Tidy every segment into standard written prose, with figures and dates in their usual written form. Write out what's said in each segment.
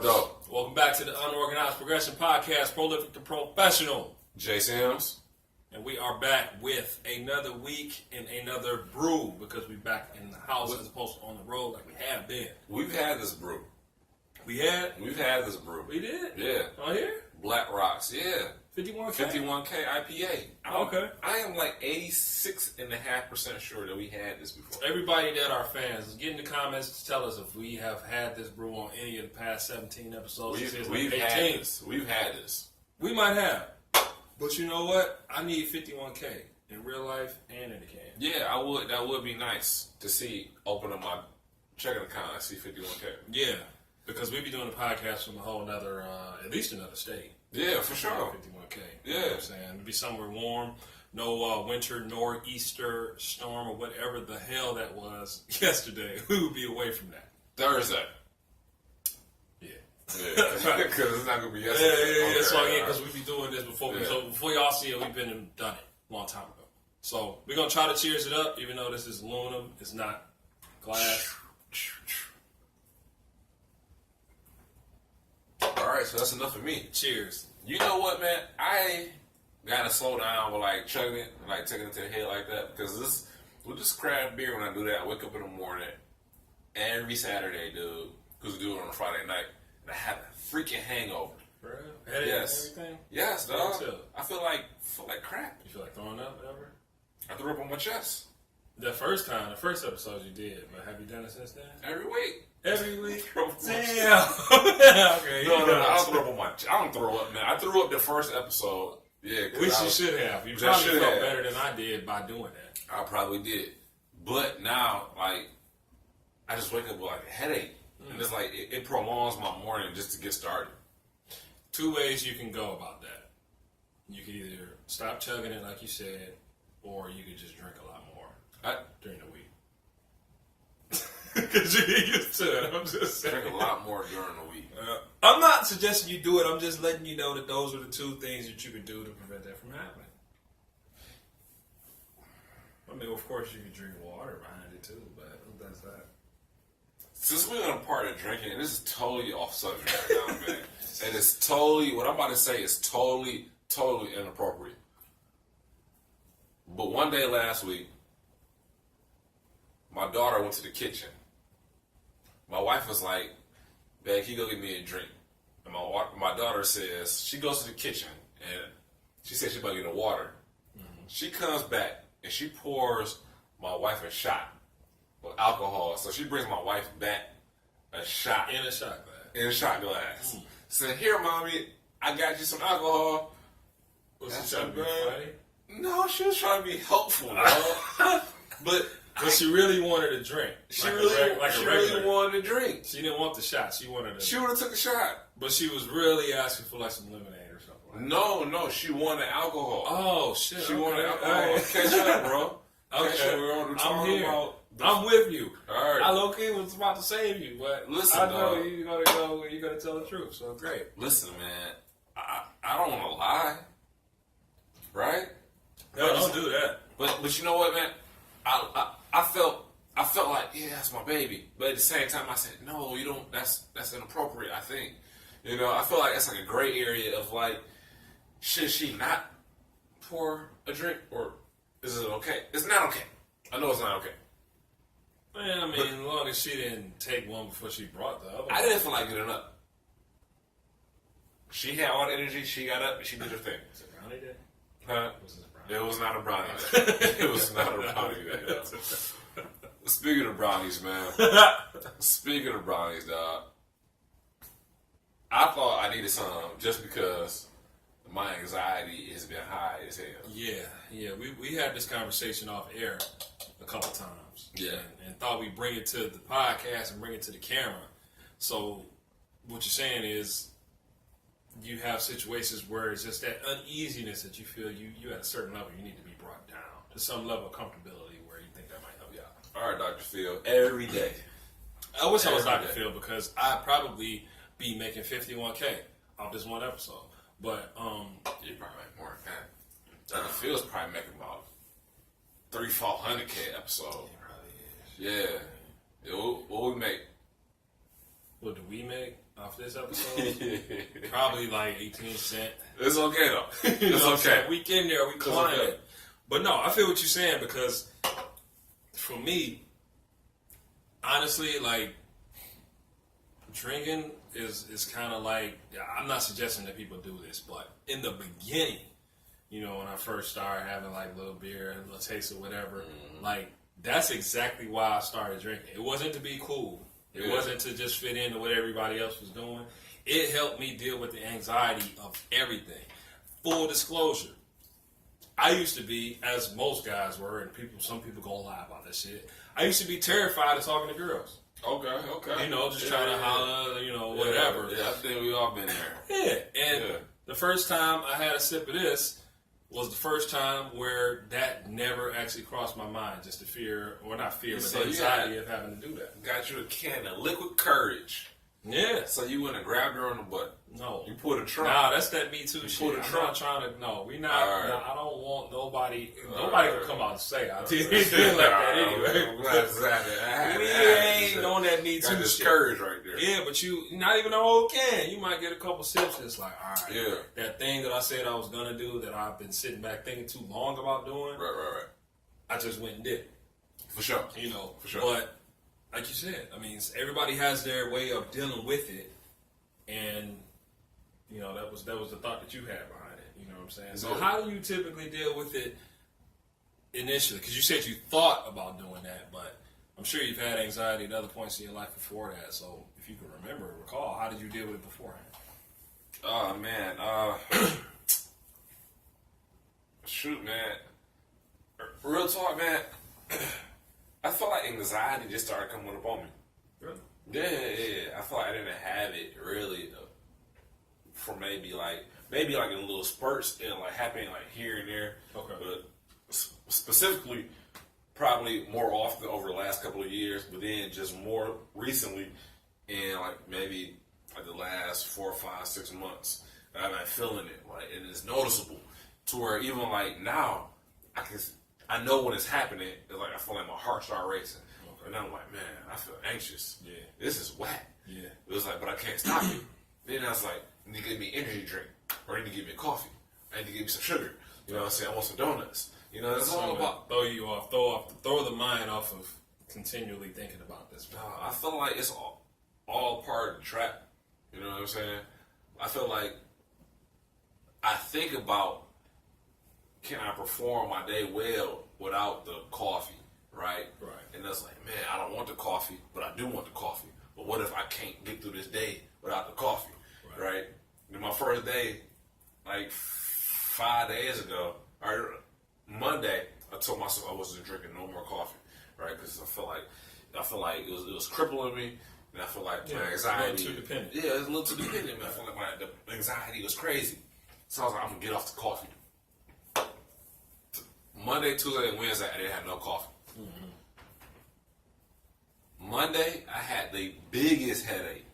What though? Welcome back to the Unorganized Progression Podcast, Prolific to Professional. J. Sims. And we are back with another week and another brew because we're back in the house as opposed to on the road like we have been. We've had this brew. We've had this brew. We did? Yeah. On here? Black Rocks, yeah. 51K? 51K IPA. Okay. I am like 86.5% sure that we had this before. Everybody that are fans, get in the comments to tell us if we have had this brew on any of the past 17 episodes. We've had this. We've had this. We might have. But you know what? I need 51K in real life and in the can. Yeah, I would. That would be nice to see. Open up my checking account and see 51K. Yeah, because we be doing a podcast from a whole nother, at least another state. Yeah, for sure. 51K. You know what I'm saying? It'd be somewhere warm. No winter nor'easter storm or whatever the hell that was yesterday. We would be away from that. Thursday. Yeah. Yeah, because it's not going to be yesterday. Yeah. That's why, because we be doing this before so before y'all see it, we've been and done it a long time ago. So we're going to try to cheers it up, even though this is aluminum. It's not glass. Alright, so that's enough for me. Cheers. You know what, man? I gotta slow down with like chugging it, and, like taking it to the head like that, because with this craft beer, when I do that, I wake up in the morning every Saturday, dude, because we do it on a Friday night, and I have a freaking hangover. Bro, headache yes. and everything? Yes, dog. I feel like crap. You feel like throwing up, whatever? I threw up on my chest. The first episode you did, but have you done it since then? Every week. Every week? Damn. Okay. No, I don't throw up on my chest. I don't throw up, man. I threw up the first episode. Yeah, which you should have. You probably felt better than I did by doing that. I probably did. But now, like, I just wake up with like a headache. And it's like, it prolongs my morning just to get started. Two ways you can go about that. You could either stop chugging it like you said, or you could just drink a lot more during the week. Because you get used to it. I'm just saying. Drink a lot more during the week. I'm not suggesting you do it. I'm just letting you know that those are the two things that you could do to prevent that from happening. I mean, of course, you could drink water behind it too, but who does that? Since we're on a part of drinking, this is totally off subject right now, man. And it's totally, what I'm about to say is totally inappropriate. But one day last week, my daughter went to the kitchen. My wife was like, "Babe, can you go get me a drink?" And my daughter says, she goes to the kitchen and she says she's about to get a water. Mm-hmm. She comes back and she pours my wife a shot with alcohol. So she brings my wife back a shot. In a shot glass. In a shot glass. Said, "Here, mommy, I got you some alcohol." Was she trying to be funny? No, she was trying to be helpful, bro. But she really wanted a drink. She really wanted a drink. She didn't want the shot. She wanted a... She would have took a shot. But she was really asking for like some lemonade or something. No, she wanted alcohol. Oh, shit. She wanted alcohol. Catch up, bro. Okay. I'm here. I'm with you. All right. I low-key was about to save you, but listen, I know you're going to go and you're going to tell the truth, so great. Listen, man, I don't want to lie, right? No, don't do that. But you know what, man? I felt like, yeah, that's my baby. But at the same time, I said, no, you don't. That's inappropriate. I think, you know, I feel like that's like a gray area of like, should she not pour a drink or is it okay? It's not okay. I know it's not okay. Man, I mean, as long as she didn't take one before she brought the other one. I didn't feel like getting up. She had all the energy. She got up and she did her thing. Was it brownie day? Huh? Was it brownie? It was not a brownie day. It was not a brownie day. Speaking of brownies, man. Speaking of brownies, dog. I thought I needed some just because my anxiety has been high as hell. Yeah. We had this conversation off air a couple times. Yeah. And thought we'd bring it to the podcast and bring it to the camera. So what you're saying is you have situations where it's just that uneasiness that you feel you at a certain level you need to be brought down to some level of comfortability where you think that might help you out. All right, Dr. Phil. Every day. I wish I was Dr. Phil because I'd probably be making 51K off this one episode. But you probably make more than that. Dr. Phil's probably making about 300-400K episode. He probably is. Yeah. What we make? What do we make? off this episode. Probably like 18 cents. It's okay though. It's okay. We in there, we climbing. Okay. But no, I feel what you're saying because for me, honestly, like drinking is kind of like, I'm not suggesting that people do this, but in the beginning, you know, when I first started having like a little beer, a little taste of whatever, like that's exactly why I started drinking. It wasn't to be cool. It wasn't to just fit into what everybody else was doing. It helped me deal with the anxiety of everything. Full disclosure, I used to be, as most guys were, and some people gonna lie about this shit. I used to be terrified of talking to girls. Okay. You know, just trying to holler, you know, whatever. Yeah, I think we all been there. Yeah, and the first time I had a sip of this was the first time where that never actually crossed my mind. Just the fear, or not fear, but the anxiety of having to do that. Got you a can of liquid courage. Yeah. So you went and grabbed her on the butt. No. You pulled a trunk. Nah, that's that Me Too shit. Pulled a trunk. I'm not trying to. No, we not. Right. Nah, I don't want nobody. Nobody can come out and say I did anything like that anyway. We ain't on that Me Too shit. Courage right there. Yeah, but you not even a whole can. You might get a couple sips. And it's like, all right. Yeah. That thing that I said I was gonna do that I've been sitting back thinking too long about doing. Right. I just went and did it. For sure. You know. For sure. But like you said, I mean, everybody has their way of dealing with it. And you know that was the thought that you had behind it. You know what I'm saying? So how do you typically deal with it initially? Because you said you thought about doing that, but I'm sure you've had anxiety at other points in your life before that. So if you can recall, how did you deal with it beforehand? Oh man, shoot, man. Real talk, man. I felt like anxiety just started coming upon me. Really? Yeah. I feel like I didn't have it really for maybe like in little spurts and like happening like here and there. Okay. But specifically, probably more often over the last couple of years, but then just more recently in like maybe like the last 4, 5, 6 months, I've been feeling it, like, and it's noticeable to where even like now, I know when it's happening. It's like I feel like my heart start racing. And I'm like, man, I feel anxious. Yeah. This is whack. Yeah. It was like, but I can't stop it. Then I was like, I need to get me an energy drink. Or I need to get me a coffee. I need to get me some sugar. You know what I'm saying? I want some donuts. You know, it's all about... Throw the mind off of continually thinking about this. I feel like it's all part of the trap. You know what I'm saying? I feel like I think about, can I perform my day well without the coffee? Right? And that's like, man, I don't want the coffee, but I do want the coffee. But what if I can't get through this day without the coffee? Right? And my first day, like 5 days ago, or Monday, I told myself I wasn't drinking no more coffee. Right? Because I feel like it was crippling me. And I feel like my anxiety. A little too dependent. Yeah, it's a little too dependent, man. I feel like the anxiety was crazy. So I was like, I'm going to get off the coffee. Monday, Tuesday, and Wednesday, I didn't have no coffee. Monday, I had the biggest headache.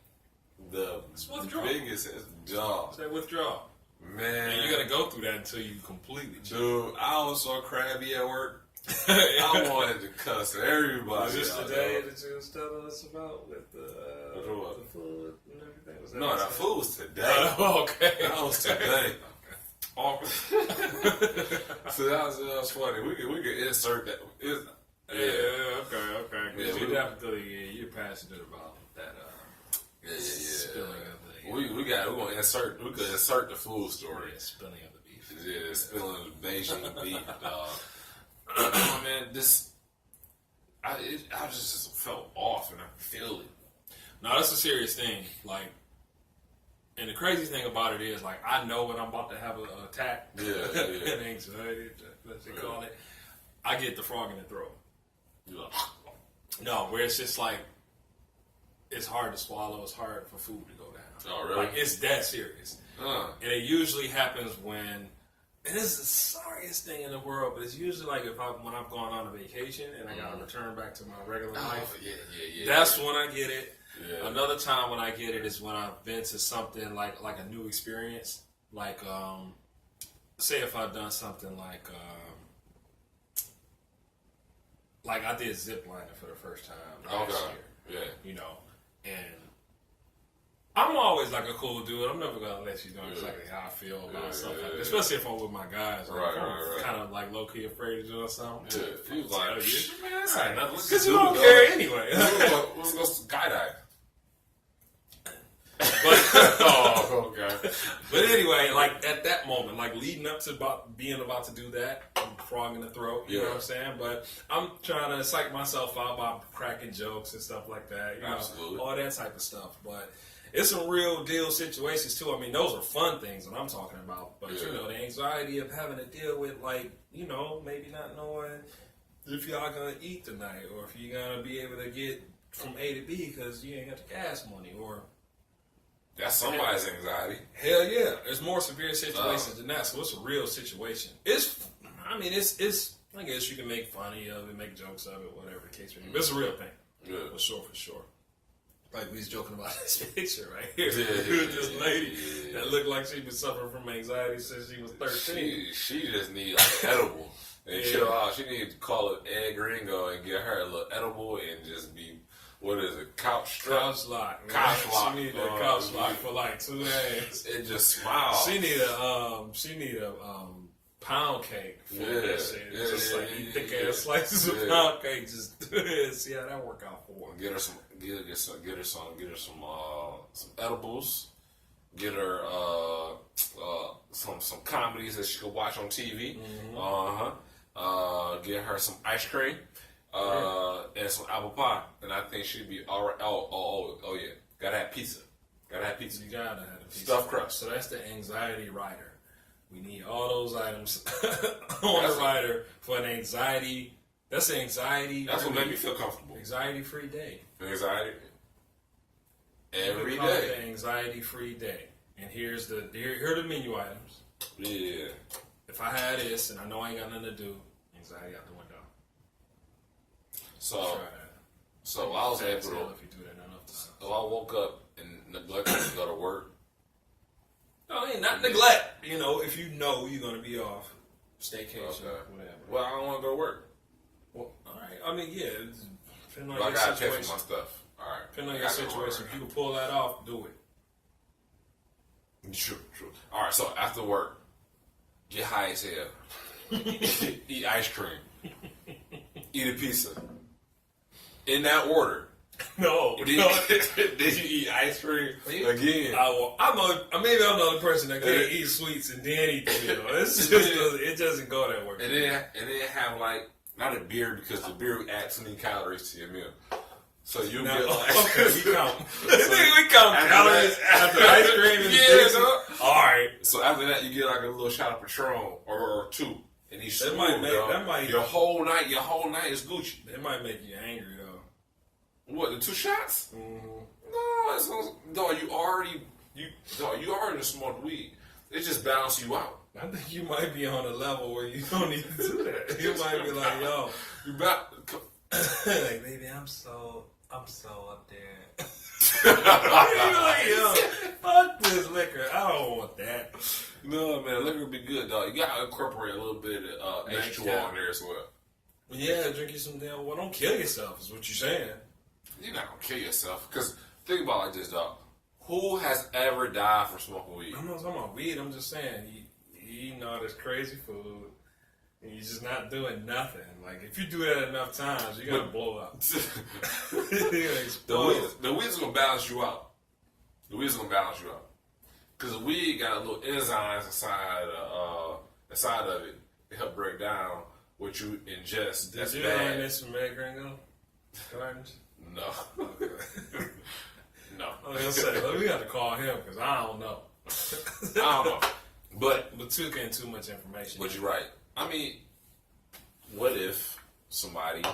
Biggest jaw. Say withdrawal. Man. And you got to go through that until you completely change. Dude, I was so crabby at work. I wanted to cuss everybody. Was this the day that you was telling us about with the food and everything? No, that food was today. Okay. That was today. So that was funny. We could insert that. Okay. Because you're passionate about that spilling of the... We're gonna insert. We could insert the food story. Yeah, spilling of the beef. Yeah, spilling of the Beijing beef, dog. Man, I just felt off, and I could feel it. No, that's a serious thing. Like, and the crazy thing about it is, like, I know when I'm about to have an attack. Yeah. And anxiety, what they call it. I get the frog in the throat. No, where it's just like, it's hard to swallow. It's hard for food to go down. Oh, really? Like, it's that serious. And it usually happens when, and this is the sorriest thing in the world, but it's usually like when I've gone on a vacation and I got to return back to my regular life. Yeah. That's when I get it. Yeah. Another time when I get it is when I've been to something like a new experience. Like, say if I've done something like I did zip lining for the first time last year. Yeah. You know, and I'm always like a cool dude. I'm never gonna let you know exactly how I feel about stuff like that. Especially if I'm with my guys. Like, I'm kind of like low key afraid of doing something. Yeah, he was like, man, that's ain't nothing. Because you don't care anyway. Let's go skydive. But oh, okay. But anyway, like at that moment, like leading up to being about to do that, I'm frog in the throat. You know what I'm saying? But I'm trying to psych myself out by cracking jokes and stuff like that. You know, all that type of stuff. But it's some real deal situations too. I mean, those are fun things that I'm talking about. But you know, the anxiety of having to deal with, like, you know, maybe not knowing if y'all gonna eat tonight or if you're gonna be able to get from A to B because you ain't got the gas money or. That's somebody's anxiety. Hell yeah. There's more severe situations than that, so it's a real situation. It's I guess you can make funny of it, make jokes of it, whatever the case may be. But it's a real thing. Yeah. For sure. Like we was joking about this picture right here. This lady that looked like she been suffering from anxiety since she was 13. She just need like edible. And chill out. She need to call it Ed Gringo and get her a little edible and just be, what is it, couch lock. She need a couch lock for like 2 days. It just smiles. She need a pound cake for that shit. Just like eat thick ass slices of pound cake. Just see how that work out for her. Get her some edibles. Get her some comedies that she can watch on TV. Get her some ice cream. And some apple pie, and I think she'd be all right. Oh yeah, gotta have pizza. You gotta have pizza. Stuffed crust. So that's the anxiety rider. We need all those items on the rider for an anxiety. That's an anxiety. That's what made me feel comfortable. Anxiety-free day. Anxiety. Every day. The anxiety-free day. And here are the menu items. Yeah. If I had this and I know I ain't got nothing to do, anxiety out the window. So I was able to. If you do that enough times. So I woke up and neglected to go to work. No, not neglect. You know, if you know you're going to be off, staycation, whatever. Well, I don't want to go to work. Well, all right. I mean, yeah. Depending on I your got to situation. pay for my stuff. All right. Depending on your situation, if you can pull that off, do it. True. All right. So after work, get high as hell. Eat ice cream. Eat a pizza. In that order. No. Did you eat ice cream again? Maybe I'm the only person that can't eat sweets and then eat the meal. It doesn't go that way. And then have like, not a beer because the beer would add too many calories to your meal. So you get like, okay, we count. We count calories after ice cream and pizza. All right. So after that, you get like a little shot of Patron or two. And he's smooth, that might your whole night is Gucci. It might make you angry though. What, the 2 shots? Mm-hmm. No, you already smoked weed. It just balances you out. I think you might be on a level where you don't need to do that. You might be like, yo, like, baby, I'm so up there. You're like, yo, fuck this liquor. I don't want that. No, man, liquor would be good, dog. You gotta incorporate a little bit of H2O in there as well. Yeah, drink you some damn. Well, don't kill yourself, is what you're saying. You're not gonna kill yourself. Because think about it like this, dog. Who has ever died from smoking weed? I'm not talking about weed. I'm just saying, you eating all this crazy food, and you're just not doing nothing. Like, if you do that enough times, you're gonna blow up. You're gonna explode. The weed's gonna balance you out. Because the weed got a little enzymes inside of it to help break down what you ingest. Did you learn this from Ed Gringo? No. Okay. No. I was gonna say, we got to call him because I don't know. I don't know. But too getting too much information. But you're right. I mean, what if somebody,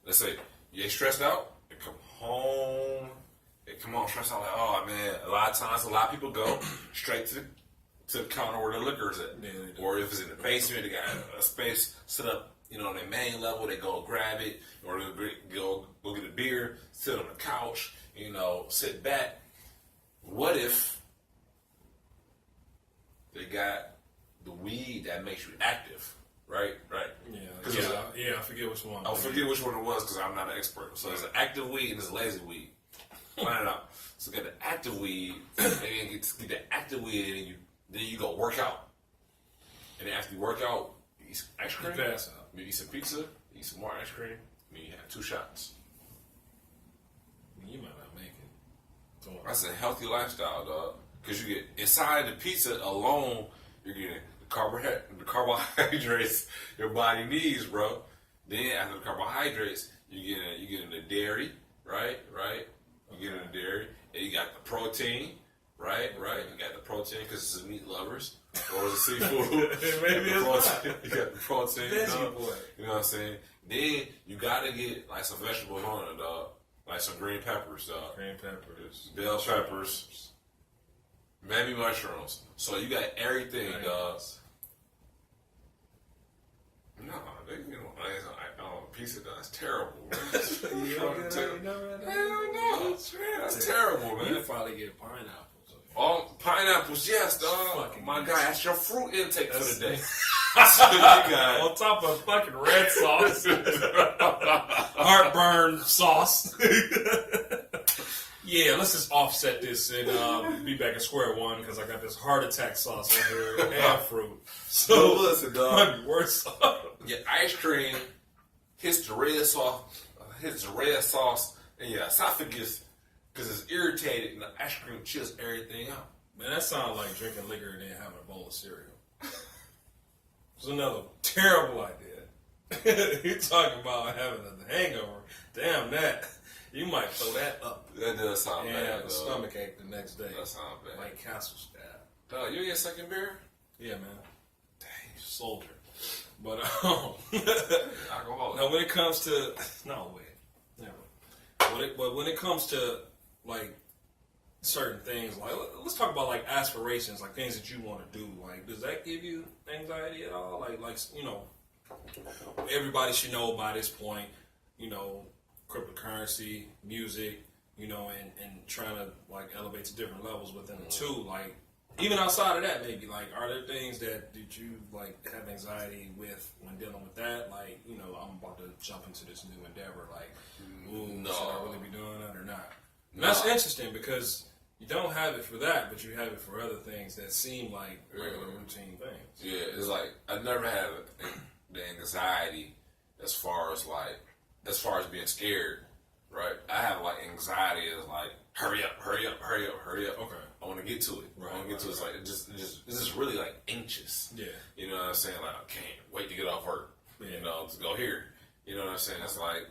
let's say, you get stressed out, they come home stressed out, like, oh man, a lot of people go straight to the counter where the liquor is at. Yeah, or if it's in the basement, they got a space set up, on their main level, they go grab it, or they go get a beer, sit on the couch, sit back. What if they got the weed that makes you active, right? Yeah, I forget which one. I forget which one it was because I'm not an expert. So there's an active weed and there's a lazy weed. Plan it out. So get the active weed, and then get the active weed, and then you go work out. And then after you work out, you eat some ice cream. You pass out. You eat some pizza, eat some more ice cream, and then you have 2 shots. You might not make it. That's a healthy lifestyle, dog. Because you get inside the pizza alone, you're getting the carbohydrates your body needs, bro. Then after the carbohydrates, you get in the dairy, right? You get in the dairy, and you got the protein, right? You got the protein because it's the meat lovers or the seafood. Maybe it's not. You got the protein, dog. Boy. You know what I'm saying? Then you gotta get like some vegetables on it, dog. Like some green peppers, dog. Green peppers, bell peppers, maybe mushrooms. So you got everything, dog. No, they pizza, dog. That's terrible, man. You don't get that, Hell no. That's terrible, man. You probably get pineapples. Okay. Oh, pineapples, yes, dog. Fucking My guy, that's your fruit intake for the day. On top of fucking red sauce, heartburn sauce. Yeah, let's just offset this and be back at square one because I got this heart attack sauce in here and fruit. So listen, dog. Might be worse. Your ice cream hits the red sauce, and your esophagus because it's irritated, and the ice cream chills everything out. Man, that sounds like drinking liquor and then having a bowl of cereal. It's another terrible idea. You're talking about having a hangover. Damn that. You might throw that up. That does sound and bad. have a stomachache the next day. That sounds bad. Like Castle stab. Dog, you get second beer? Yeah, man. Dang, soldier. But alcoholic. now when it comes to never. But when it comes to like certain things, like let's talk about like aspirations, like things that you want to do. Like, does that give you anxiety at all? Like you know, everybody should know by this point, you know, cryptocurrency, music, you know, and trying to like elevate to different levels within the two. Like, even outside of that, maybe like, are there things that you like have anxiety with when dealing with that? Like, you know, I'm about to jump into this new endeavor. Like, no. Should I really be doing it or not? And that's interesting because you don't have it for that, but you have it for other things that seem like regular routine things. Yeah, it's like I've never had the anxiety as far as being scared, right? I have like anxiety is like hurry up. Okay. I want to get to it. Right, I want to get to it. It's like it's just really like anxious. Yeah. You know what I'm saying? Like I can't wait to get off work. Yeah. You know, to go here. You know what I'm saying? It's like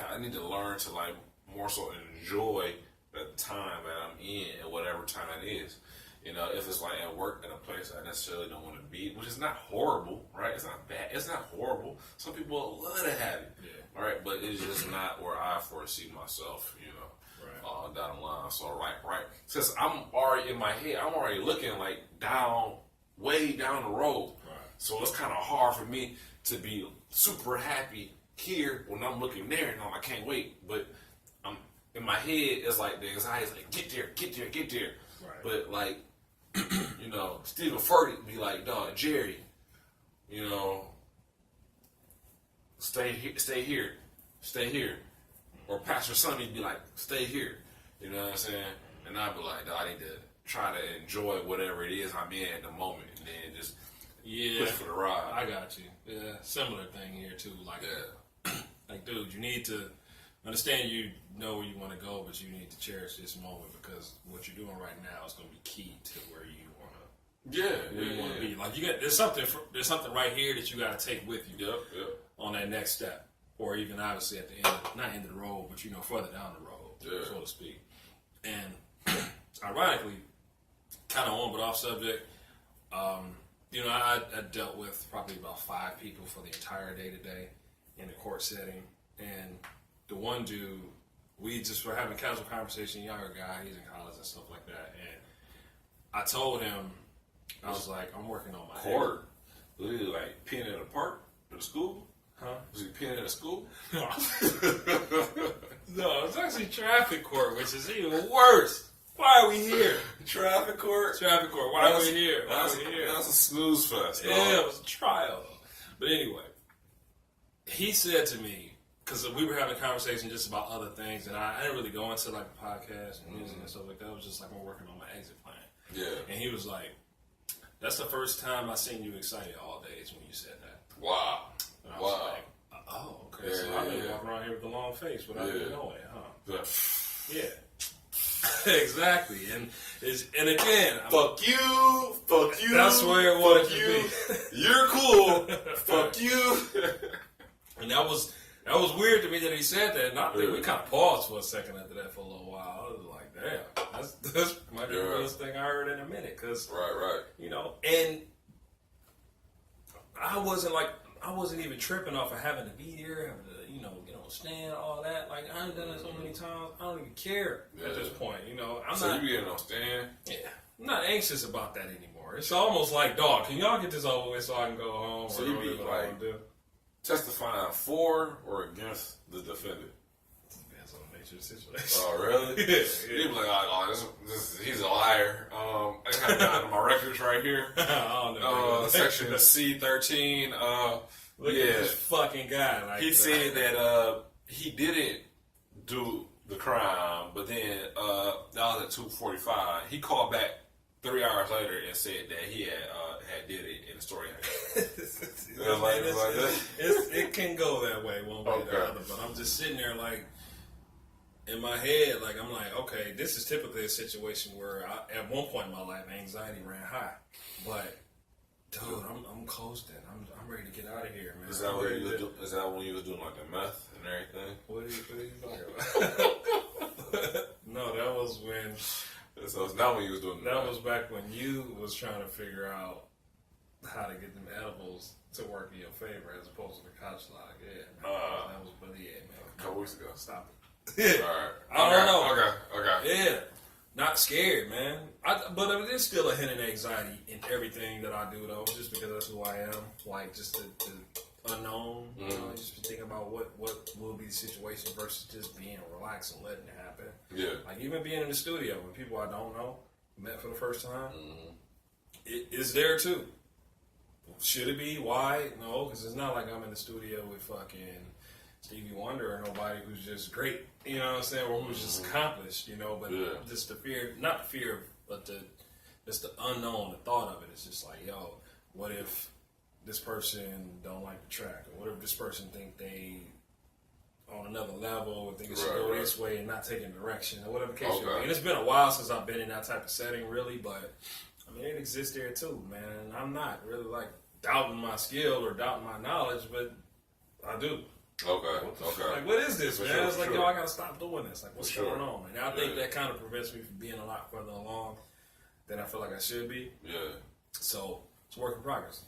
I need to learn to like more so enjoy the time that I'm in at whatever time it is. You know, if it's like at work at a place I necessarily don't want to be, which is not horrible, right? It's not bad. It's not horrible. Some people love to have it. Yeah. All right, but it's just not where I foresee myself, you know, down the line. So, right. Since I'm already in my head, I'm already looking like way down the road. Right. So it's kind of hard for me to be super happy here when I'm looking there and I can't wait. But I'm in my head, it's like the anxiety is like, get there. Right. But like, you know, Stephen Furtick be like, dog, Jerry, you know, stay here. Or Pastor Sonny be like, stay here. You know what I'm saying? And I'd be like, I need to try to enjoy whatever it is I'm in at the moment, and then just push for the ride. I got you. Yeah, similar thing here too. Like, like, dude, you need to understand. You know where you want to go, but you need to cherish this moment because what you're doing right now is going to be key to where you want to. Where you want to be. Like, there's something right here that you got to take with you. Yep. On that next step, or even obviously at the end, not end of the road, but you know, further down the road, so to speak. And ironically, kind of on but off subject, you know, I dealt with probably about 5 people for the entire day today in a court setting, and the one dude, we just were having casual conversation, younger guy, he's in college and stuff like that, and I told him, I was like, I'm working on my court. Was he like peeing in a park at the school? Huh? Was he peeing at a school? No, it's actually traffic court, which is even worse. Why are we here? Traffic court? Traffic court. Why are we here? That's a snooze fest. Yeah, it was a trial. But anyway, he said to me, because we were having a conversation just about other things, and I didn't really go into like the podcast and music and stuff like that. It was just like we're working on my exit plan. Yeah. And he was like, "That's the first time I seen you excited all days when you said that." Wow. And I was like, "Oh, okay." So I've been walking around here with a long face without even knowing it, huh? Yeah. Exactly, and again, fuck you. That's where it wanted to be. You're cool. Fuck you. And that was weird to me that he said that. And I think we kind of paused for a second after that for a little while. I was like, damn, that's might be the realest thing I heard in a minute. Cause right. You know, and I wasn't even tripping off of having to be there, having to, you know, get on the stand, all that. Like, I've done it so many times, I don't even care at this point, you know. You be getting on stand? Yeah. I'm not anxious about that anymore. It's almost like, dog, can y'all get this over with so I can go home? So you be like testifying for or against the defendant? Depends on the nature of the situation. Oh, really? Yeah. You be like, he's a liar. I got it down in my records right here. I don't know. Section C13. Look at this fucking guy. Like, he said that he didn't do the crime, but then that was at 2:45. He called back 3 hours later and said that he had did it, and the story had it can go that way one way or the other, but I'm just sitting there like, in my head, like, I'm like, okay, this is typically a situation where at one point in my life, anxiety ran high, but dude, I'm coasting. I'm ready to get out of here, man. Is that when you was doing like the meth and everything? What are you talking about? No, that was when. So it's not when you was doing that. Was back when you was trying to figure out how to get them edibles to work in your favor as opposed to the couch lock. Yeah, that was, but yeah, man. A couple weeks ago. Stop it. All right. I don't know. Okay. Yeah. Not scared, man. But there's still a hint of anxiety in everything that I do, though, just because that's who I am. Like, just the unknown. You know, just thinking about what will be the situation versus just being relaxed and letting it happen. Yeah. Like, even being in the studio with people I don't know, met for the first time, it's there, too. Should it be? Why? No, because it's not like I'm in the studio with fucking Stevie Wonder or nobody who's just great, you know what I'm saying, or who's just accomplished, you know, but just the fear, not the fear, but just the unknown, the thought of it. It's just like, yo, what if this person don't like the track, or what if this person think they on another level, or think it should go this way and not taking direction, or whatever the case may be. And it's been a while since I've been in that type of setting, really, but I mean, it exists there too, man. I'm not really like doubting my skill or doubting my knowledge, but I do. Okay. Like, what is this, man? Sure, it's like, yo, I gotta stop doing this. Like, what's going on? And I think that kind of prevents me from being a lot further along than I feel like I should be. Yeah. So it's a work in progress.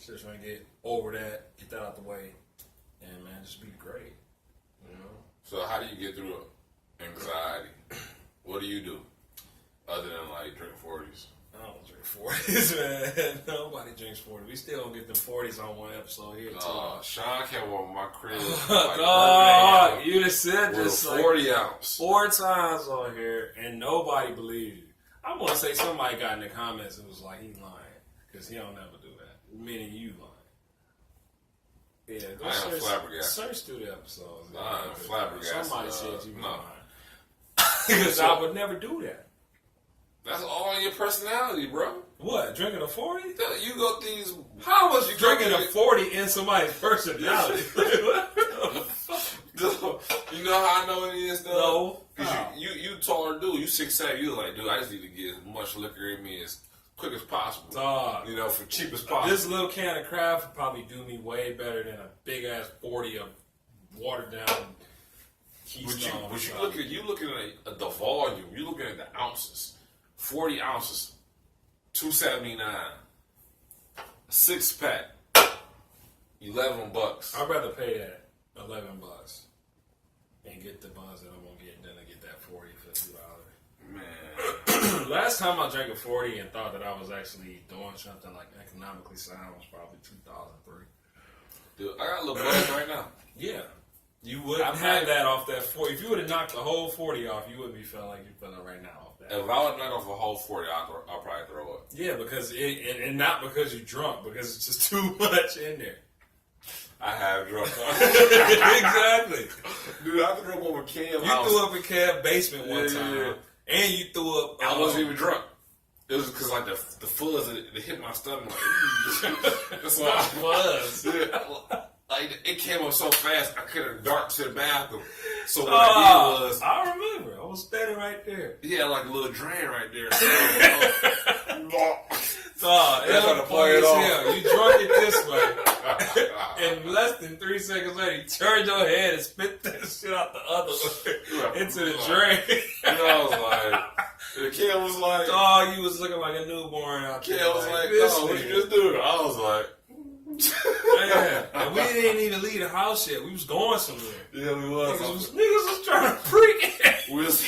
Just trying to get over that, get that out the way, and man, just be great. You know. So how do you get through anxiety? What do you do other than like drink 40s? I don't drink 40s, man. Nobody drinks 40s. We still don't get the 40s on one episode here, too. Sean came over my crib. You just said this 40 ounce. 4 times on here, and nobody believed you. I want to say somebody got in the comments and was like, he's lying, because he don't never do that. Meaning you lying. Yeah, go search through the episodes. I am flabbergasted. Somebody said you lying. Because I would never do that. That's all in your personality, bro. What? Drinking a 40? You go these. How was you drinking a 40 in somebody's personality? You know how I know it is, though? No. You taller dude. You 6'7". You like, dude, I just need to get as much liquor in me as quick as possible. Dog. You know, for cheap as possible. This little can of craft would probably do me way better than a big ass 40 of watered down Keystone. But you looking at the volume. You looking at the ounces. 40 ounces, $2.79, 6-pack, $11. I'd rather pay that $11 and get the buns that I'm gonna get than to get that 40 for $2. Man, last time I drank a 40 and thought that I was actually doing something like economically sound was probably 2003. Dude, I got a little buzz right now. Yeah. You wouldn't have that off that 40. If you would have knocked the whole 40 off, you wouldn't be feeling like you're feeling right now off that. If I would knock off a whole 40, I'll probably throw up. Yeah, because and not because you're drunk, because it's just too much in there. I have drunk. Exactly. Dude, I threw up over Cam. You threw up in Cam basement one time. And you threw up. I wasn't even drunk. It was because like the fuzz it hit my stomach. Like, that's why I was. Yeah, like it came up so fast I couldn't dart to the bathroom. So what I did was I remember I was standing right there. Yeah, like a little drain right there. So, that's how to play it off. You drunk it this way, and less than 3 seconds later, you turned your head and spit that shit out the other way into the drain. I was like. The kid was like, "Oh, you was looking like a newborn out there." Kid was like, "Oh, what you just do?" I was like, "Man," and we didn't even leave the house yet. We was going somewhere. Yeah, we was. Niggas was trying to pregame. We was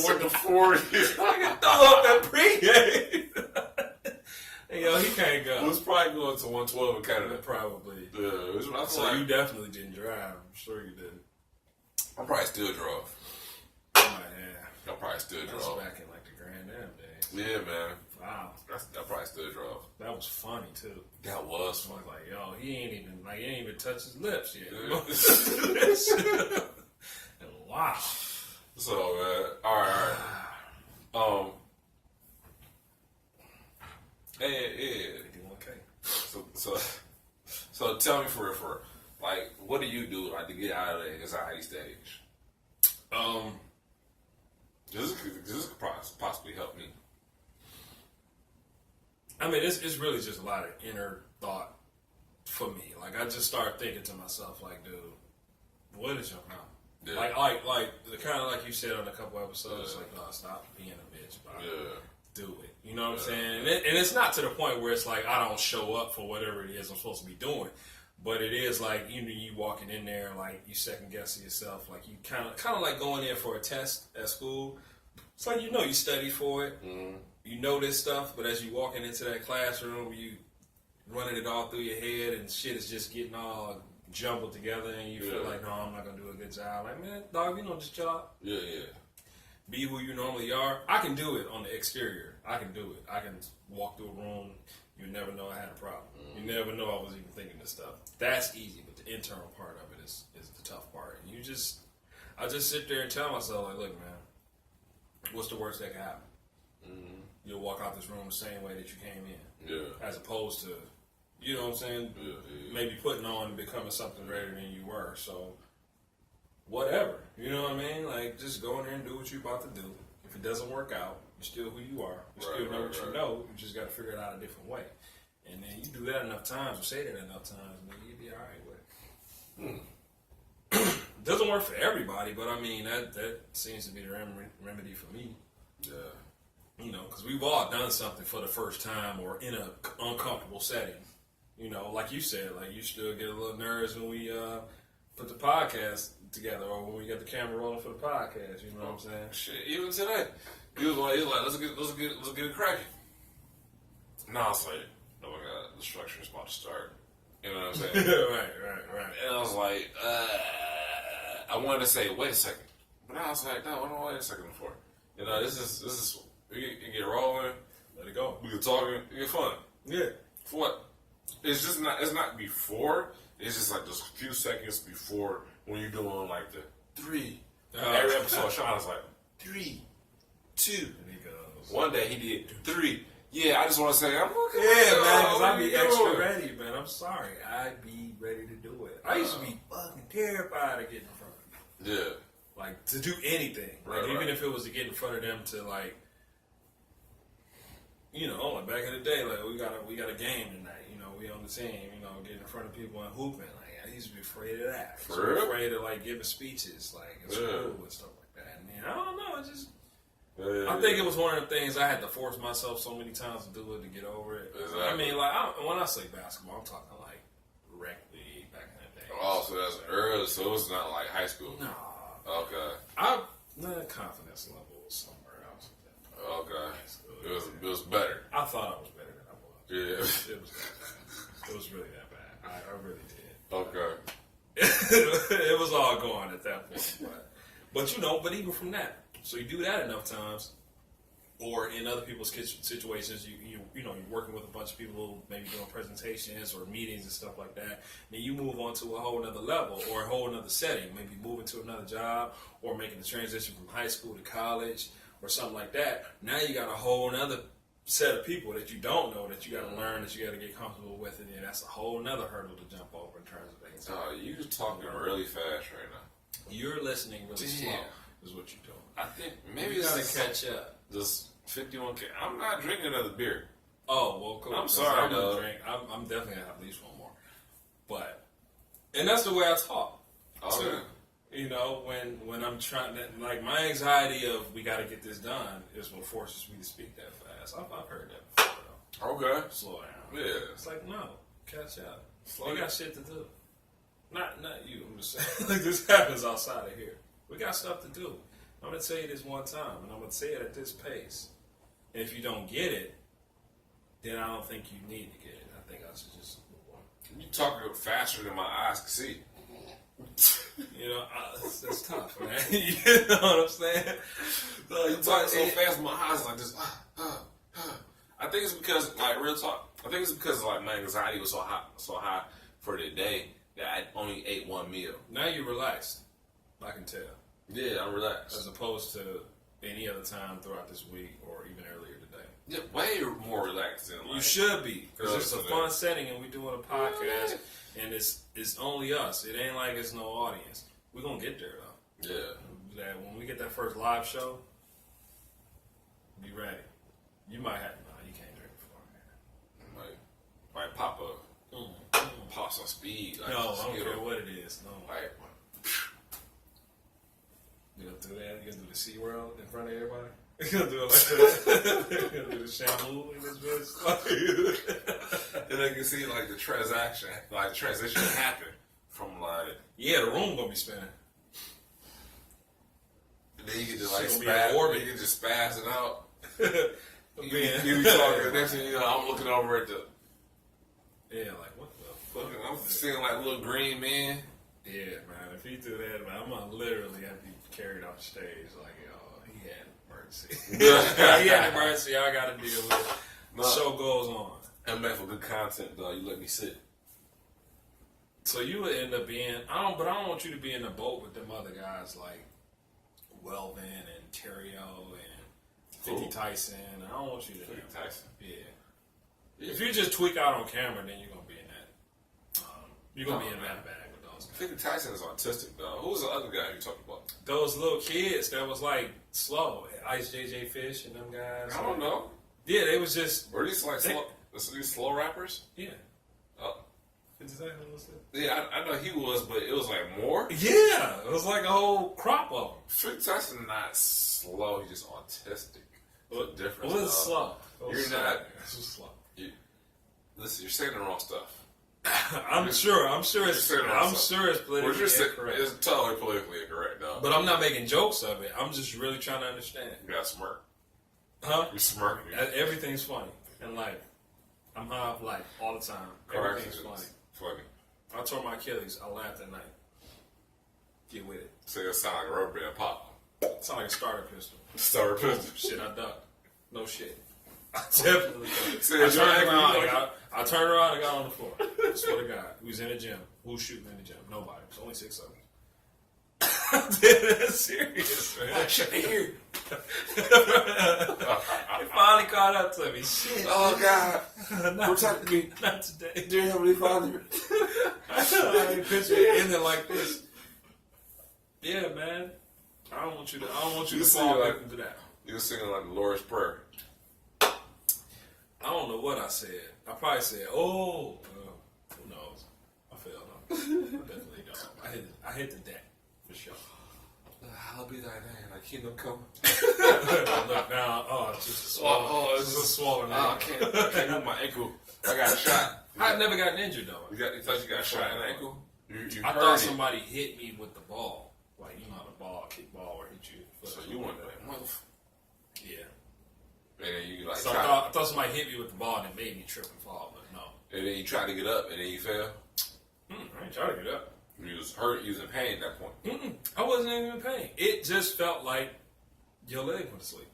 more than 40. I can throw up that pregame. Hey, yo, he can't go. We was probably going to 112 in Canada. Probably. Yeah, so like, you definitely didn't drive. I'm sure you didn't. I probably still drove. I probably still drove. Back in like the Grand Am days. Yeah, man. Wow. I probably still drove. That was funny too. That was funny. Like, yo, he ain't even touched his lips yet. Yeah. Wow. So, man, all right. Hey. Okay. So tell me for like, what do you do like to get out of the anxiety stage? This could possibly help me. I mean, it's really just a lot of inner thought for me. Like, I just start thinking to myself, like, dude, what is your problem? Yeah. Like kind of like you said on a couple episodes, like, no, stop being a bitch, bro. Yeah. Do it. You know what I'm saying? And it's not to the point where it's like I don't show up for whatever it is I'm supposed to be doing. But it is like you walking in there, like you second guessing yourself, like you kind of like going in for a test at school. It's like you study for it, you know this stuff, but as you walking into that classroom, you running it all through your head, and shit is just getting all jumbled together, and you feel like, no, I'm not gonna do a good job. Like, man, dog, you know this job. Yeah. Be who you normally are. I can do it on the exterior. I can do it. I can walk through a room. You never know I had a problem. You never know I was even thinking this stuff. That's easy, but the internal part of it is the tough part. And I just sit there and tell myself, like, look, man, what's the worst that can happen? You'll walk out this room the same way that you came in. Yeah. As opposed to, you know what I'm saying? Yeah. Maybe putting on and becoming something greater than you were. So, whatever. You know what I mean? Like, just go in there and do what you're about to do. If it doesn't work out, you're still who you are. You still know what you know. You just got to figure it out a different way. And then you do that enough times, or say that enough times, and then you'll be all right with it. Doesn't work for everybody, but I mean, that seems to be the remedy for me. Yeah. You know, because we've all done something for the first time or in an uncomfortable setting. You know, like you said, like you still get a little nervous when we put the podcast together or when we get the camera rolling for the podcast. You know what I'm saying? Shit, even today, he was like, let's get it cracking. Nah, I was like, oh my god, the structure is about to start. You know what I'm saying? Right. And I was like, I wanted to say, wait a second, but I was like, no, I don't wait a second for. You know, this is we get rolling, let it go. We get talking, we get fun. Yeah. For what? It's just not. It's not before. It's just like those few seconds before when you're doing like the 3. Every episode, Sean was like 3, 2. And he goes. One day he did 3. Yeah, I just want to say I'm okay. Yeah, man, because I be extra ready, man. I'm sorry, I be ready to do it. I used to be fucking terrified of getting in front of them. Yeah. Like to do anything, like even if it was to get in front of them to like. You know, like back in the day, like we got a game tonight. You know, we on the team. You know, getting in front of people and hooping. Like I used to be afraid of that. I was afraid of like giving speeches, like in school and stuff like that. And then, I don't know. I think it was one of the things I had to force myself so many times to do it to get over it. Exactly. I mean, like when I say basketball, I'm talking like rec league back in the day. Oh, so that's early. So it's not like high school. No. Okay. The confidence level was somewhere else. Okay. It was better. I thought I was better than I was. Yeah. It was really that bad. I really did. Okay. It was all gone at that point. But you know, but even from that, so you do that enough times, or in other people's situations, you know, you're working with a bunch of people, maybe doing presentations or meetings and stuff like that. Then you move on to a whole other level or a whole other setting, maybe moving to another job or making the transition from high school to college or something like that. Now you got a whole other set of people that you don't know, that you got to learn, that you got to get comfortable with, and that's a whole nother hurdle to jump over in terms of things. You're talking really fast right now. You're listening really slow, is what you're doing. I think maybe you it's gotta catch up. This 51K. I'm not drinking another beer. Oh, well, cool. I'm sorry, though. I'm definitely gonna have at least one more. But, and that's the way I talk. Okay. Too. You know, when I'm trying to, like, my anxiety of we got to get this done is what forces me to speak that fast. I've heard that before, though. Okay. Slow down. Yeah. It's like, no, catch up. Slow We down. got shit to do. Not you. I'm just saying, like, this happens outside of here. We got stuff to do. I'm going to tell you this one time, and I'm going to say it at this pace. And if you don't get it, then I don't think you need to get it. I think I should just move on. You talking faster than my eyes can see. You know, that's tough, man. You know what I'm saying? You talking so fast, my eyes like this. I think it's because, like, real talk. I think it's because, like, my anxiety was so high for the day that I only ate one meal. Now you're relaxed. I can tell. Yeah, I'm relaxed. As opposed to any other time throughout this week or even earlier today. Yeah, way more relaxed than, like, You should be, because it's a today. fun setting and we're doing a podcast, and it's only us. It ain't like it's no audience. We're gonna get there though. Yeah. That when we get that first live show, be ready. You might have you can't drink before, man. Might pop pop some speed. Like, No, I don't care what it is. No. Like, You gonna do that? You gonna do the C world in front of everybody? You gonna do it like that? You gonna do the shampoo in this bitch? and I can see like the transition happen from like. Yeah, the room gonna be spinning. And then you can just like Shit gonna be in orbit. you can just spaz it out. You You be talking. Next thing you know, I'm looking over at the. Yeah, like what the fuck? I'm seeing like little green men. Yeah, man. If he do that, man, I'm gonna literally have to be carried off the stage. Like, he had an emergency. He had an emergency. I got to deal with it. The show goes on. I'm back for good content, though. You let me sit. So you would end up being. I don't want you to be in the boat with them other guys like Welvin and Terrio and 50 Tyson. I don't want you to. 50 Tyson. Yeah. If you just tweak out on camera, then you're gonna be in that. You're gonna be in that bag with those guys. 50 Tyson is autistic, though. Who's the other guy you talked about? Those little kids that was like slow, Ice JJ Fish and them guys. I don't know. Yeah, they was just. Were these like slow? These slow rappers? Yeah. Oh. 50 Tyson was that? Yeah, I know he was, but it was like more. Yeah, it was like a whole crop of them. 50 Tyson not slow. He's just autistic. What difference? What is slow? You're not. This was slow. Listen, you're saying the wrong stuff. I'm sure it's politically incorrect. It's totally politically incorrect, though. But I'm not making jokes of it. I'm just really trying to understand. You got smirk. Huh? You're smirking. Everything's funny in life. I'm high off life all the time. Everything's funny. I tore my Achilles. I laughed at night. Get with it. So it sound like a rubber band pop. It sound like a starter pistol. Starter pistol. Shit, I ducked. No shit. I definitely ducked. So I turned around and got on the floor. I swear to God. We was in the gym. Who's shooting in the gym? Nobody. There's only 6 of us. That's serious, man. Shit, here. It finally caught up to me. Shit. Oh, God. Protect me. Not today. Dear Heavenly Father. I ain't picture it ending like this. Yeah, man. I don't want you to fall victim to that. You were singing like the Lord's Prayer. I don't know what I said. I probably said, who knows? I failed on it. I definitely don't. I hit the deck, for sure. I'll be thy name, like kingdom come. Look now, it's just a swollen. It's just a swollen. I can't move my ankle. I got shot. I never gotten injured, though. You thought you got shot in the ankle? I thought somebody hit me with the ball. Like, you know how the ball, kick ball, or hit you. So you went like, yeah. And then you like. So I thought somebody hit me with the ball and it made me trip and fall, but no. And then you tried to get up, and then you fell. I ain't trying to get up. You was hurt. You was in pain at that point. I wasn't even in pain. It just felt like your leg went to sleep.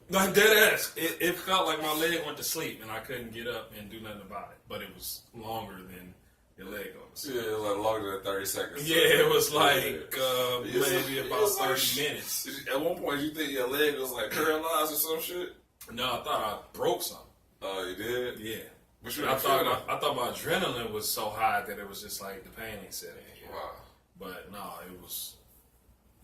Like dead ass. It felt like my leg went to sleep and I couldn't get up and do nothing about it. But it was longer than your leg goes. Yeah, it was like longer than 30 seconds. Yeah, it was like maybe it about was 30 like, minutes. At one point, you think your leg was like paralyzed or some shit? No, I thought I broke something. Oh, you did? Yeah. But you I thought my adrenaline was so high that it was just like the pain ain't setting in. Wow. But no, it was.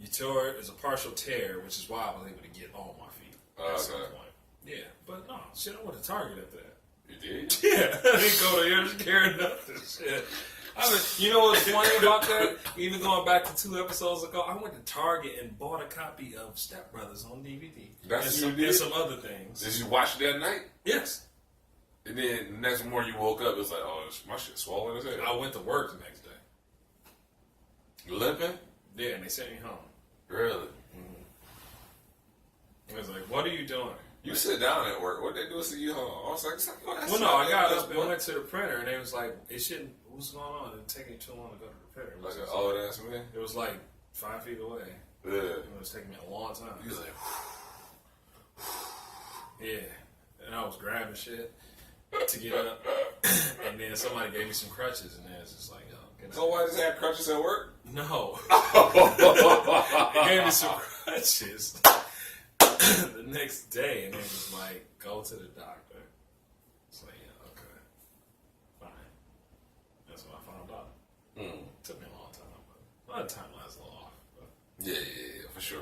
You tore it. It's a partial tear, which is why I was able to get on my feet at some point. Yeah, but no, shit, I went to Target after that. You did? Yeah, I didn't go to urgent care or nothing. Shit. I mean, you know what's funny about that? Even going back to 2 episodes ago, I went to Target and bought a copy of Step Brothers on DVD. That's and what you did? some other things. Did you watch it that night? Yes. And then the next morning you woke up, it was like, oh, my shit swollen as hell. I went to work the next day. You limping? Yeah, and they sent me home. Really? I was like, what are you doing? You sit down at work. What they do is see you home. I was like, well, no, I got up and went to the printer, and they was like, it shouldn't, what's going on? It's taking too long to go to the printer. Like an old ass man? It was like 5 feet away. Yeah. It was taking me a long time. He was like, yeah. And I was grabbing shit to get up. And then somebody gave me some crutches, and then it's just like, yo, get up. so why does he have crutches at work? No. They gave me some crutches the next day, and it was like, go to the doctor. It's like, yeah, okay. Fine. That's what I found out. Took me a long time, but a lot of timelines are off. But. Yeah, for sure.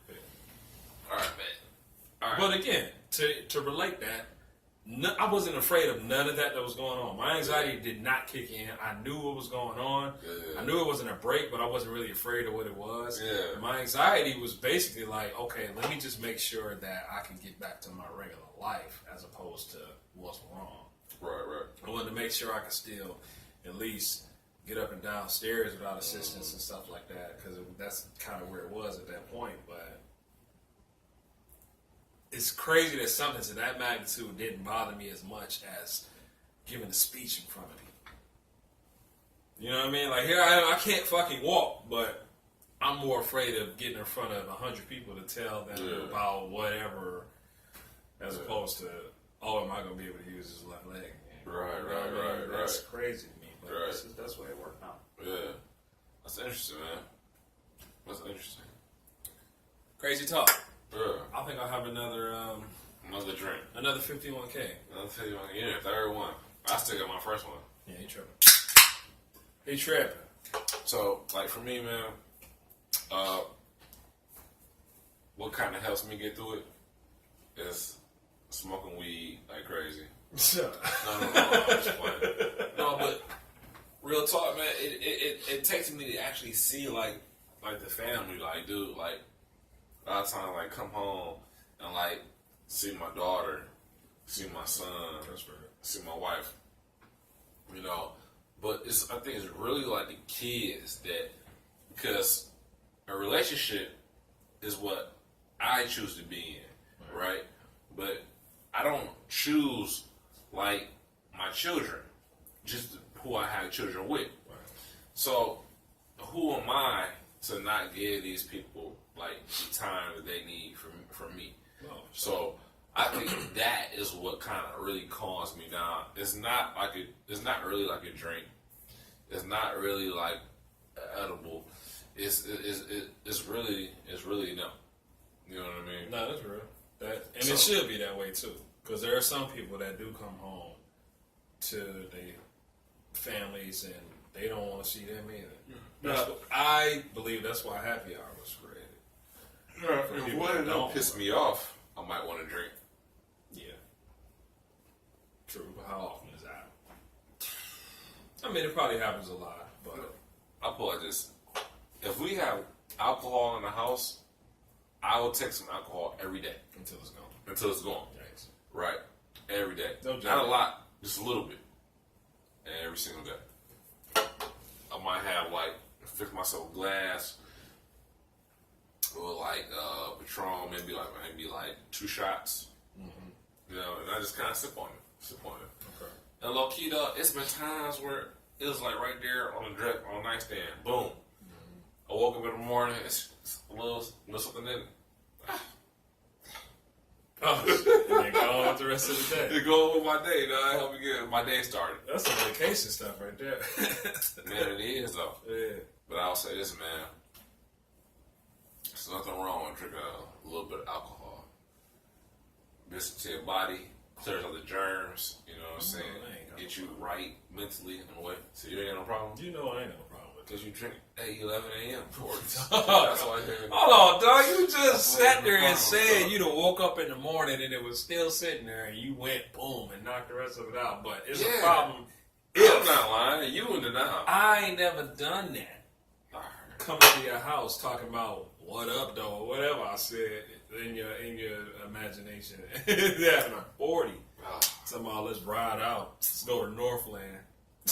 Yeah. All right, man. All right. But again, to relate that, I wasn't afraid of none of that was going on. My anxiety did not kick in. I knew what was going on. Yeah. I knew it wasn't a break, but I wasn't really afraid of what it was. Yeah. My anxiety was basically like, okay, let me just make sure that I can get back to my regular life as opposed to what's wrong. Right. I wanted to make sure I could still at least get up and down stairs without assistance and stuff like that, because that's kind of where it was at that point. But it's crazy that something to that magnitude didn't bother me as much as giving a speech in front of people. You know what I mean? Like, here I am, I can't fucking walk, but I'm more afraid of getting in front of 100 people to tell them about whatever, as opposed to, oh, am I going to be able to use this left leg again? Right. That's crazy to me, but Right. that's the way it worked out. Yeah. That's interesting, man. That's interesting. Crazy talk. Yeah. I think I'll have another Another drink. another 51K. Another 51. Yeah, third one. I still got my first one. Yeah, he tripping. So, like, for me, man, what kind of helps me get through it is smoking weed like crazy. No, I'm just playing. No, but real talk, man, it takes me to actually see, like the family, like, dude, like, a lot of times, like, come home and, like, see my daughter, see my son, see my wife, you know. But I think it's really, like, the kids that, because a relationship is what I choose to be in, right? But I don't choose, like, my children, just who I have children with. So, who am I to not give these people, like, the time that they need from me? So, I think that is what kind of really calms me down. It's not really like a drink. It's not really like edible. It's really no. You know what I mean? No, that's real. It should be that way too, because there are some people that do come home to their families and they don't want to see them either. I believe that's why happy hour was created. If one don't piss me off, I might want to drink. Yeah. True, but how often is that? I mean, it probably happens a lot, but I'll put it like this. If we have alcohol in the house, I will take some alcohol every day. Until it's gone. Thanks. Right. Every day. No joke. Not a lot, just a little bit. And every single day. I might have, like, fix myself a glass or, like, Patron, maybe like 2 shots. Mm-hmm. You know, and I just kind of sip on it. Okay. And low key, though, it's been times where it was like right there on the nightstand. Boom. Mm-hmm. I woke up in the morning. It's a little something in it. Oh, shit. And then go on with the rest of the day. To go with my day, dog. Help me get my day started. That's some vacation stuff right there. Man, it is, though. Yeah. But I'll say this, man. There's nothing wrong with drinking a little bit of alcohol. Listen to your body, clears out the germs, you know what I'm saying? Get you right mentally in a way. So you ain't got no problem? You know I ain't no problem with it. Because you drink at 11 a.m. That's Hold on, dog. You just sat there and said you done woke up in the morning and it was still sitting there and you went boom and knocked the rest of it out. But it's a problem. I'm not lying. You in denial. I ain't never done that. Coming to your house talking about what up, though, or whatever I said in your imagination. Having a 40. Somehow let's ride out. Let's go to Northland.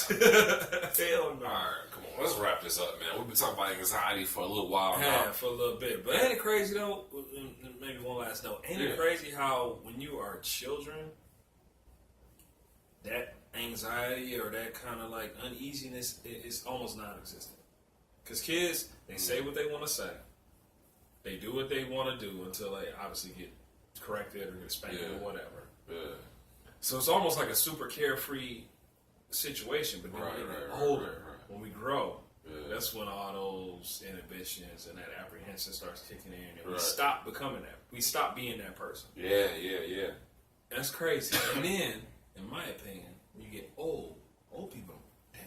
Hell no. Alright, come on. Let's wrap this up, man. We've been talking about anxiety for a little while now. Yeah, for a little bit. But ain't it crazy, though? Maybe one last note. Ain't it crazy how when you are children, that anxiety or that kind of like uneasiness is almost non-existent? Because kids, they say what they want to say. They do what they want to do until they obviously get corrected or get spanked or whatever. Yeah. So it's almost like a super carefree situation. But then when we get older, when we grow, that's when all those inhibitions and that apprehension starts kicking in. And we stop becoming that. We stop being that person. Yeah. That's crazy. And then, in my opinion, when you get old people, damn,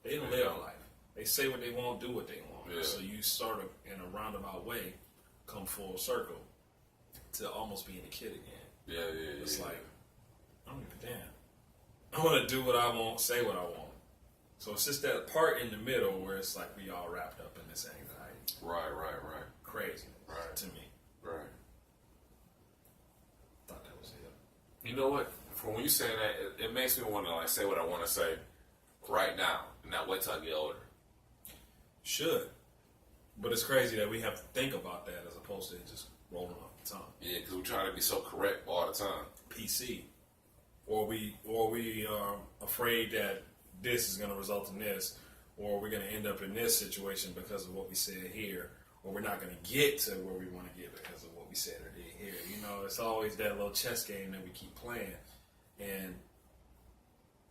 they don't live life. They say what they want, do what they want. Yeah. So you sort of, in a roundabout way, come full circle to almost being a kid again. It's like, I don't give a damn. I want to do what I want, say what I want. So it's just that part in the middle where it's like we all wrapped up in this anxiety. Right. Crazy. To me. Right. Thought that was it. You know what? From when you say that, it makes me want to like say what I want to say right now, and not wait till I get older. Should. But it's crazy that we have to think about that as opposed to just rolling off the tongue. Yeah, because we try to be so correct all the time. PC. Or we are afraid that this is going to result in this, or we're going to end up in this situation because of what we said here, or we're not going to get to where we want to get because of what we said or did here. You know, it's always that little chess game that we keep playing. And,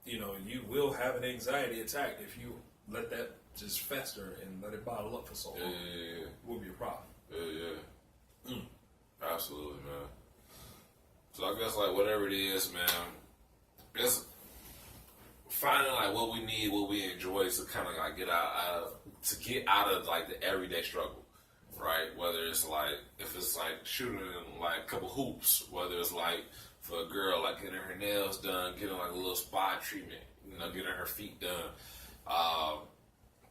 you know, you will have an anxiety attack if you let that just fester and let it bottle up for so long. Yeah. It will be a problem. Yeah. Absolutely, man. So I guess like whatever it is, man, it's finding like what we need, what we enjoy to kind of like get out of like the everyday struggle, right? Whether it's like if it's like shooting like a couple hoops, whether it's like for a girl like getting her nails done, getting like a little spa treatment, you know, getting her feet done,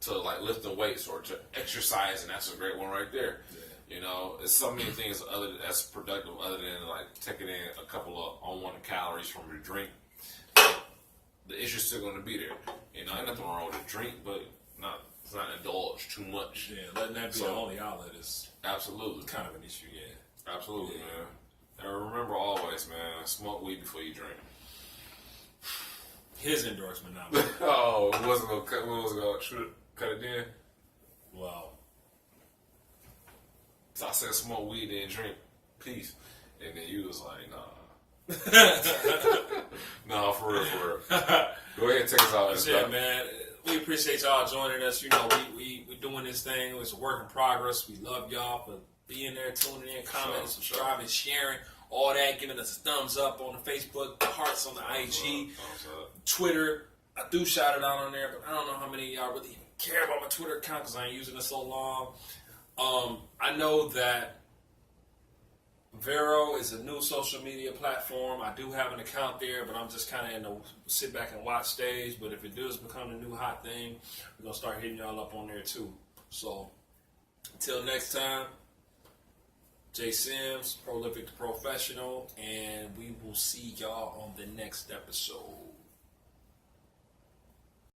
to like lifting weights or to exercise, and that's a great one right there. Yeah. You know, it's so many things that's productive other than like taking in a couple of unwanted calories from your drink. The issue's still going to be there. You know, ain't nothing wrong with a drink, but it's not indulge too much. Yeah, letting that be the only outlet is absolutely kind of an issue. Yeah, absolutely, man. And remember always, man, smoke weed before you drink. His endorsement now. Oh, it wasn't gonna cut. What was it gonna cut it in? Wow. So I said smoke weed and drink. Peace. And then you was like, nah. No, for real. Go ahead and take us out. That's it, man. We appreciate y'all joining us. You know, we're doing this thing. It's a work in progress. We love y'all for being there, tuning in, commenting, subscribing, sharing, all that, giving us a thumbs up on the Facebook, the hearts on the IG, Twitter. I do shout it out on there, but I don't know how many of y'all really care about my Twitter account because I ain't using it so long. I know that Vero is a new social media platform. I do have an account there, but I'm just kind of in the sit back and watch stage. But if it does become the new hot thing, we're going to start hitting y'all up on there too. So until next time, Jay Sims, Prolyphic the Professional, and we will see y'all on the next episode.